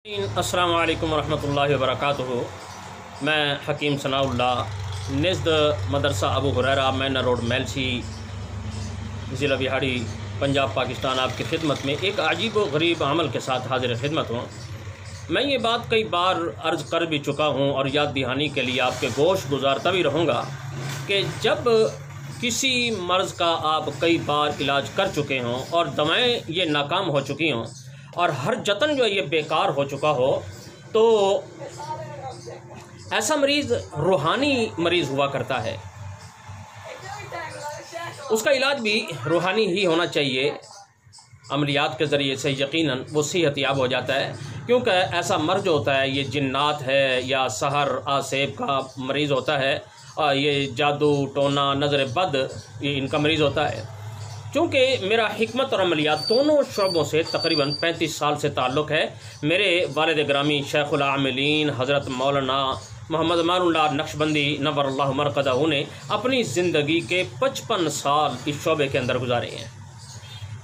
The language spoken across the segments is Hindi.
अस्सलाम वालेकुम वरहमतुल्लाहि वबरकातुहू। मैं हकीम सनाउल्लाह नज़द मदरसा अबू हुरैरा मैनर रोड मेलसी ज़िला बिहाड़ी पंजाब पाकिस्तान आपकी खिदमत में एक अजीब व गरीब अमल के साथ हाजिर खिदमत हूँ। मैं ये बात कई बार अर्ज़ कर भी चुका हूँ और याद दहानी के लिए आपके गोश गुजारता भी रहूँगा कि जब किसी मर्ज़ का आप कई बार इलाज कर चुके हों और दवाएँ ये नाकाम हो चुकी हों और हर जतन जो ये बेकार हो चुका हो, तो ऐसा मरीज़ रूहानी मरीज़ हुआ करता है। उसका इलाज भी रूहानी ही होना चाहिए। अमलियात के ज़रिए से यकीनन वो सेहत याब हो जाता है, क्योंकि ऐसा मर्ज होता है, ये जिन्नात है या सहर आसेब का मरीज़ होता है, ये जादू टोना नज़र बद ये इनका मरीज़ होता है। चूँकि मेरा हिकमत और अमलियात दोनों शोबों से तकरीबन 35 साल से ताल्लुक़ है। मेरे वालिद ग्रामी शेखुल आमिलीन हज़रत मौलाना मोहम्मद अमानुल्लाह नक्शबंदी नव्वरल्लाहु मरक़दहू ने अपनी ज़िंदगी के 55 साल इस शोबे के अंदर गुजारे हैं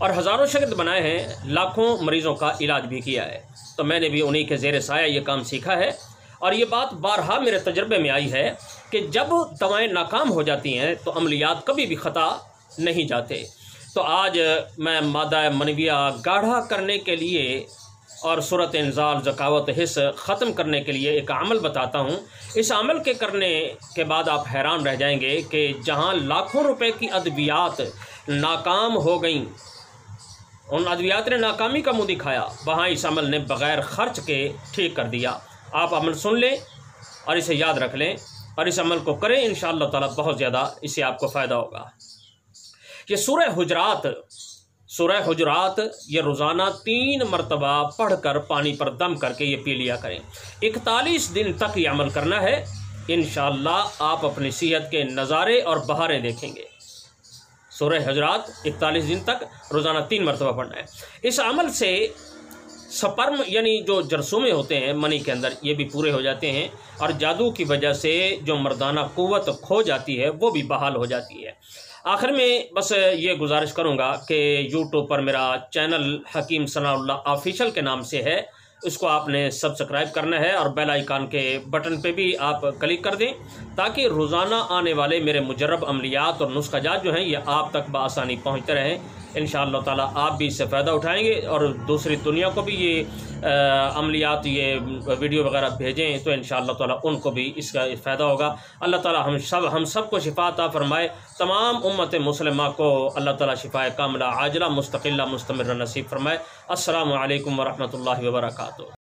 और हज़ारों शागिर्द बनाए हैं, लाखों मरीज़ों का इलाज भी किया है। तो मैंने भी उन्हीं के ज़ेर साया ये काम सीखा है और ये बात बारहा मेरे तजर्बे में आई है कि जब दवाएँ नाकाम हो जाती हैं तो अमलियात कभी भी ख़ता नहीं जाते। तो आज मैं मादा मनविया गाढ़ा करने के लिए और सूरत इंज़ाल ज़कावत हिस्स ख़त्म करने के लिए एक अमल बताता हूँ। इस अमल के करने के बाद आप हैरान रह जाएंगे कि जहाँ लाखों रुपए की अद्वियात नाकाम हो गईं, उन अद्वियात ने नाकामी का मुँह दिखाया, वहाँ इस अमल ने बग़ैर ख़र्च के ठीक कर दिया। आप अमल सुन लें और इसे याद रख लें और इस अमल को करें, इंशाअल्लाह ताला बहुत ज़्यादा इससे आपको फ़ायदा होगा। ये सूरह हुजरात ये रोज़ाना 3 मरतबा पढ़कर पानी पर दम करके ये पी लिया करें। 41 दिन तक ये अमल करना है। इंशाअल्लाह आप अपनी सेहत के नज़ारे और बहारें देखेंगे। सूरह हुजरात 41 दिन तक रोज़ाना 3 मरतबा पढ़ना है। इस अमल से स्पर्म यानी जो जरसूमे होते हैं मनी के अंदर, ये भी पूरे हो जाते हैं और जादू की वजह से जो मर्दाना क़ुव्वत खो जाती है वो भी बहाल हो जाती है। आखिर में बस ये गुजारिश करूँगा कि यूट्यूब पर मेरा चैनल हकीम सनाउल्लाह ऑफिशियल के नाम से है, उसको आपने सब्सक्राइब करना है और बेल आइकन के बटन पे भी आप क्लिक कर दें ताकि रोज़ाना आने वाले मेरे मुजर्रब अमलियात और नुस्ख़ाजात जो हैं ये आप तक बआसानी पहुँचते रहें। इंशाअल्लाह ताला आप भी इससे फ़ायदा उठाएंगे और दूसरी दुनिया को भी ये अमलियात ये वीडियो वगैरह भेजें तो इंशाअल्लाह ताला उनको भी इसका फ़ायदा होगा। अल्लाह ताला हम सब को शिफा अता फ़रमाए। तमाम उम्मत मुस्लिमा को अल्लाह ताला शिफाए कामिला आजिला मुस्तक़िल्ला मुस्तमिर नसीब फ़रमाए। अस्सलामु अलैकुम वरहमतुल्लाहि वबरकातुहू।